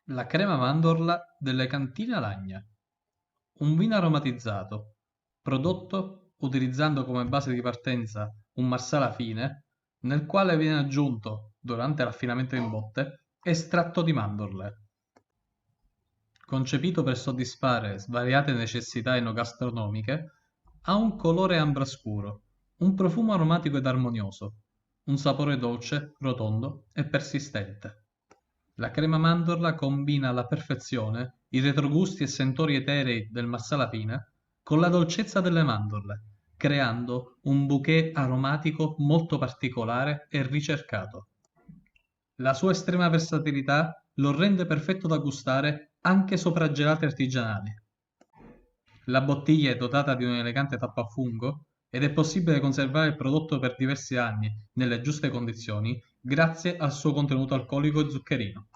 La crema mandorla delle cantine Alagna. Un vino aromatizzato, prodotto utilizzando come base di partenza un marsala fine, nel quale viene aggiunto, durante l'affinamento in botte, estratto di mandorle. Concepito per soddisfare svariate necessità enogastronomiche, ha un colore ambra scuro, un profumo aromatico ed armonioso, un sapore dolce, rotondo e persistente. La crema mandorla combina alla perfezione i retrogusti e sentori eterei del marsala fine con la dolcezza delle mandorle, creando un bouquet aromatico molto particolare e ricercato. La sua estrema versatilità lo rende perfetto da gustare anche sopra gelati artigianali. La bottiglia è dotata di un'elegante tappa a fungo ed è possibile conservare il prodotto per diversi anni nelle giuste condizioni grazie al suo contenuto alcolico e zuccherino.